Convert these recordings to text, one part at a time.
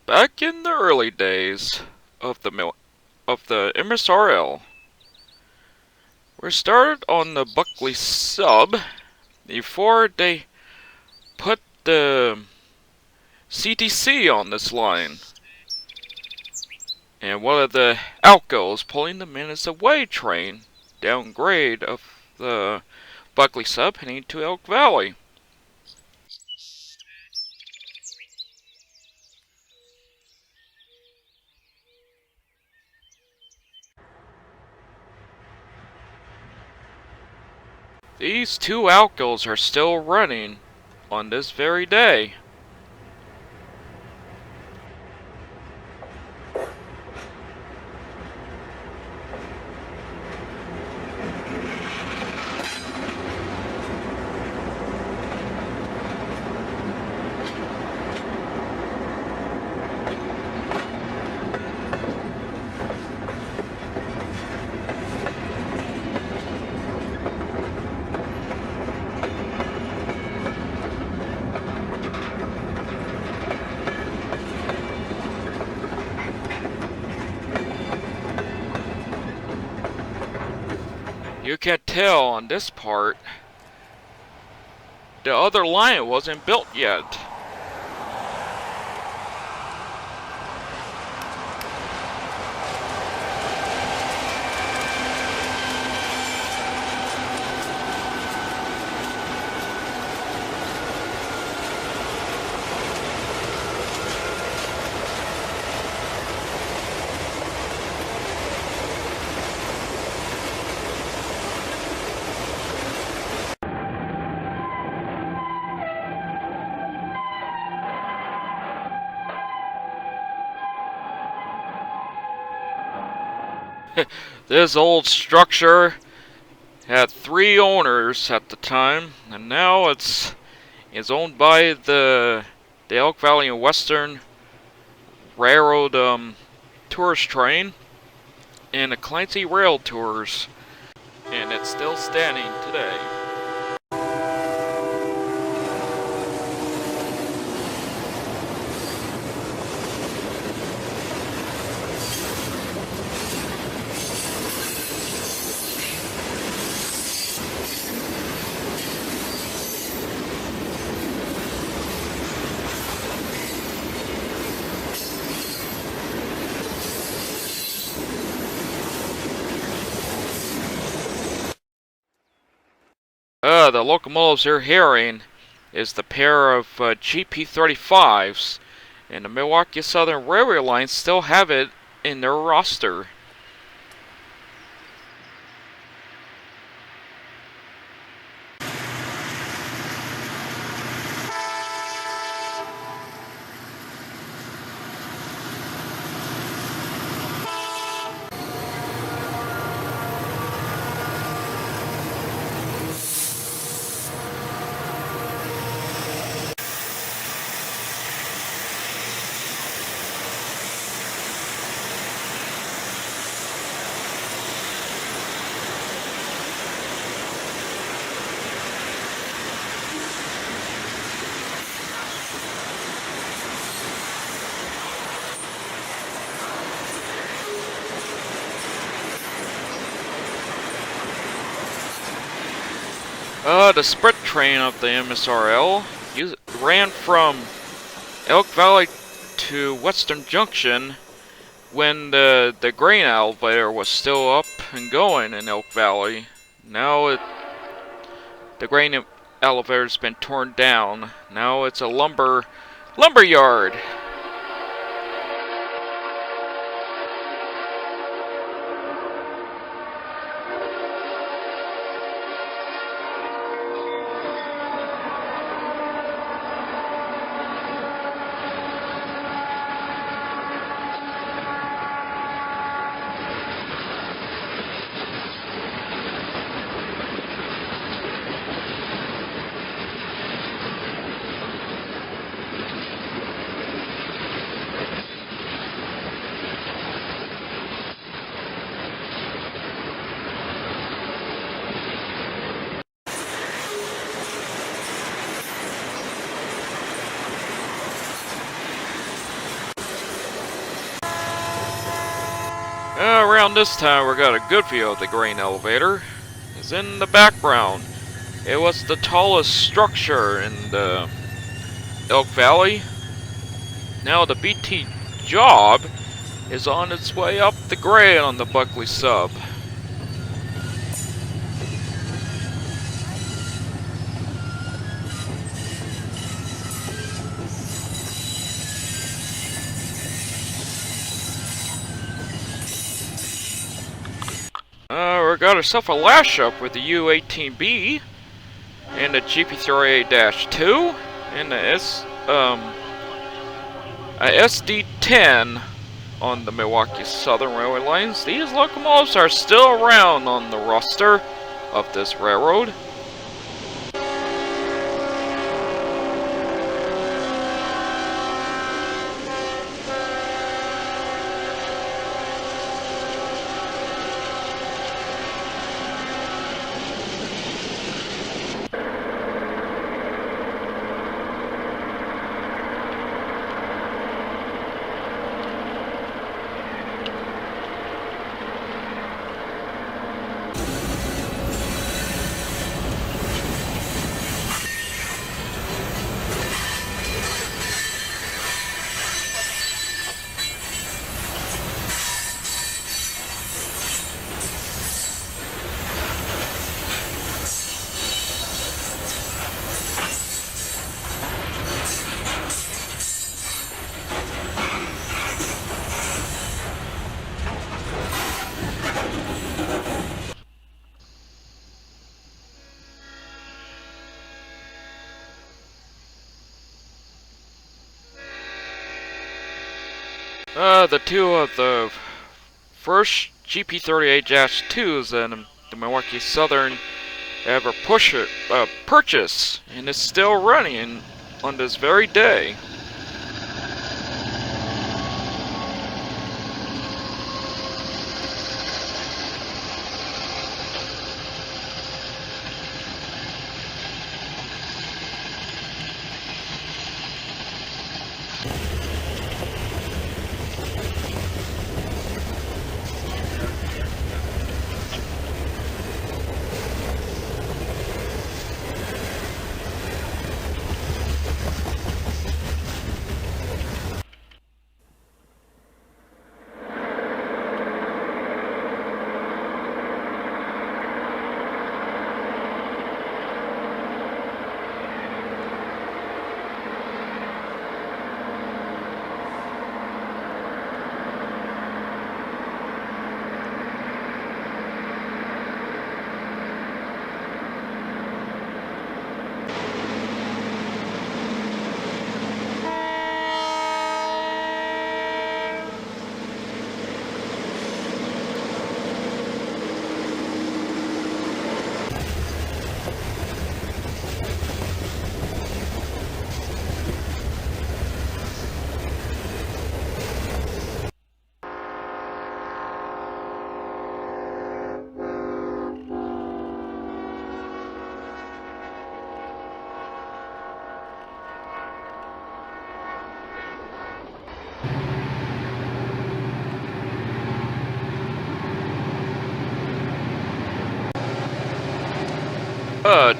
Back in the early days of the MSRL, we started on the Buckley sub before they put the CTC on this line. And one of the outgoes pulling the minutes away train downgrade of the Buckley sub heading to Elk Valley. These two outgoes are still running on this very day. You can tell on this part, the other line wasn't built yet. This old structure had 3 owners at the time, and now it's owned by the Elk Valley and Western Railroad tourist train and the Clancy Rail Tours, and it's still standing today. The locomotives you're hearing is the pair of GP35s, and the Milwaukee Southern Railway Lines still have it in their roster. The sprint train of the MSRL ran from Elk Valley to Western Junction when the grain elevator was still up and going in Elk Valley. Now the grain elevator's been torn down. Now it's a lumber yard. around this time, we got a good view of the grain elevator. It's in the background. It was the tallest structure in the Elk Valley. Now the BT job is on its way up the grade on the Buckley sub. We got ourselves a lash up with the U-18B and the GP38-2 and the SD-10 on the Milwaukee Southern Railway lines. These locomotives are still around on the roster of this railroad. The two of the first GP38-2s and the Milwaukee Southern ever purchase, and is still running on this very day.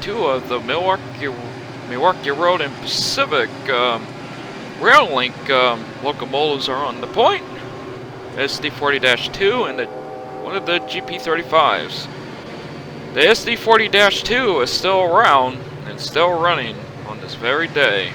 Two of the Milwaukee Road and Pacific Rail Link locomotives are on the point. SD40-2 and one of the GP35s. The SD40-2 is still around and still running on this very day.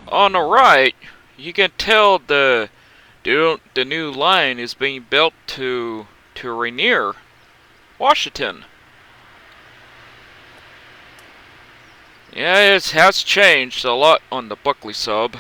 On the right, you can tell the new line is being built to Rainier. Washington. Yeah, it has changed a lot on the Buckley sub.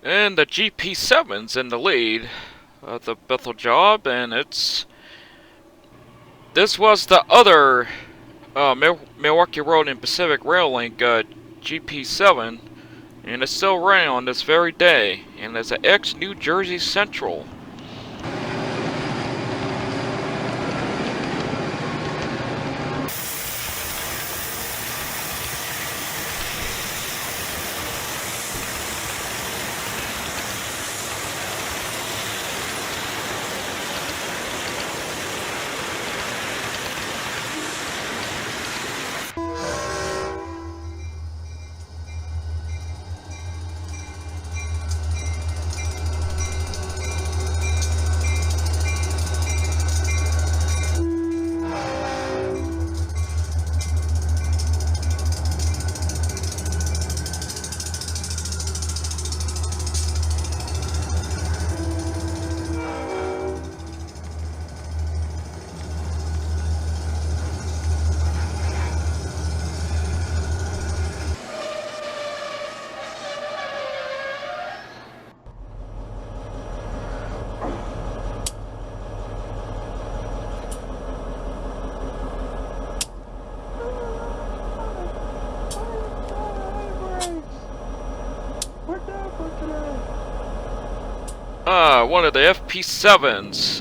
And the GP7's in the lead of the Bethel job, and this was the other Milwaukee Road and Pacific Rail Link GP7, and it's still running on this very day, and it's an ex-New Jersey Central. One of the FP7s,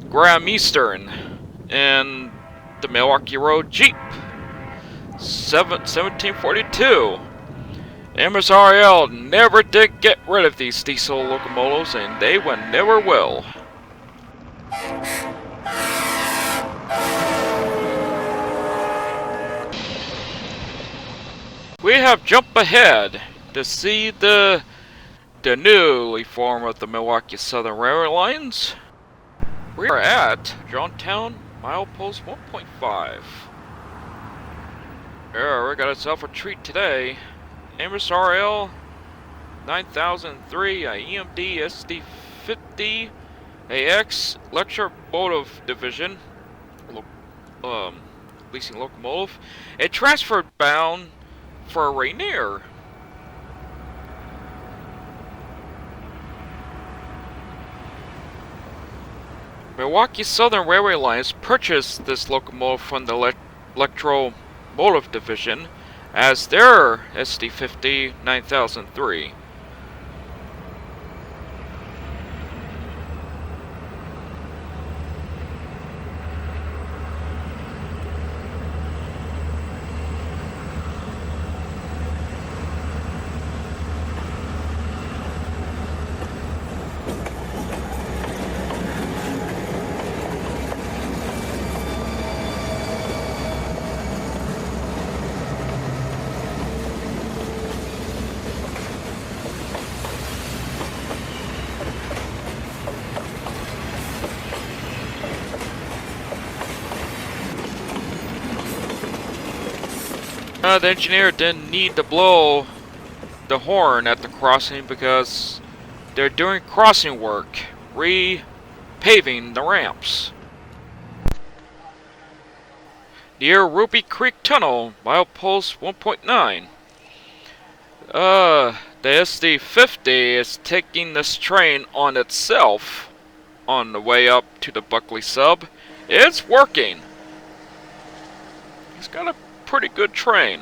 Graham Eastern, and the Milwaukee Road Jeep, 1742. MSRL never did get rid of these diesel locomotives, and they never will. We have jumped ahead to see the newly formed of the Milwaukee Southern Railway Lines. We are at JOHNTOWN, milepost 1.5. Yeah, we got ourselves a treat today. MSRL 9003, EMD SD50, AX Electromotive Division, leasing locomotive. It transferred bound for RAINIER. Milwaukee Southern Railway Lines purchased this locomotive from the Electromotive Division as their SD50 9003. The engineer didn't need to blow the horn at the crossing because they're doing crossing work, repaving the ramps. Near Ruby Creek Tunnel, milepost 1.9. The SD50 is taking this train on itself on the way up to the Buckley sub. It's working. He's got a pretty good train.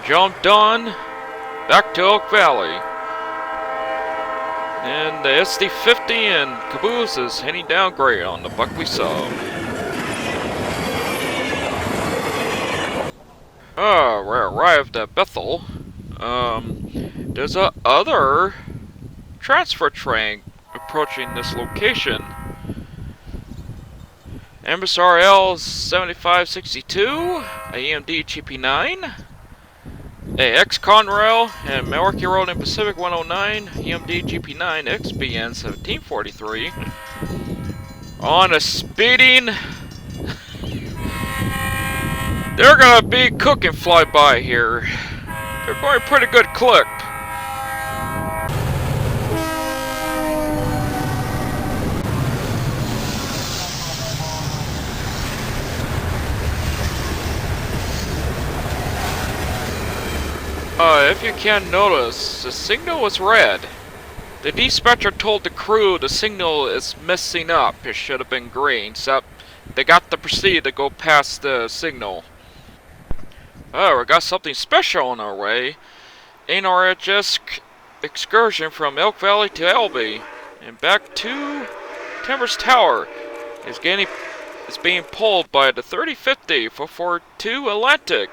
JOHNTOWN, back to Elk Valley. And the SD50 and Caboose is heading down grade on the Buckley sub. We arrived at Bethel. There's a other transfer train approaching this location. MSRL 7562, AMD GP9. AX Conrail and Milwaukee Road and Pacific 109, EMD GP9 XBN 1743. On a speeding. They're gonna be cooking flyby here. They're going pretty good clip. If you can notice, the signal was red. The dispatcher told the crew the signal is messing up. It should have been green, except they got to proceed to go past the signal. Oh, we got something special on our way. NRHS excursion from Elk Valley to Elbe and back to Timbers Tower is being pulled by the 3050 for 42 Atlantic.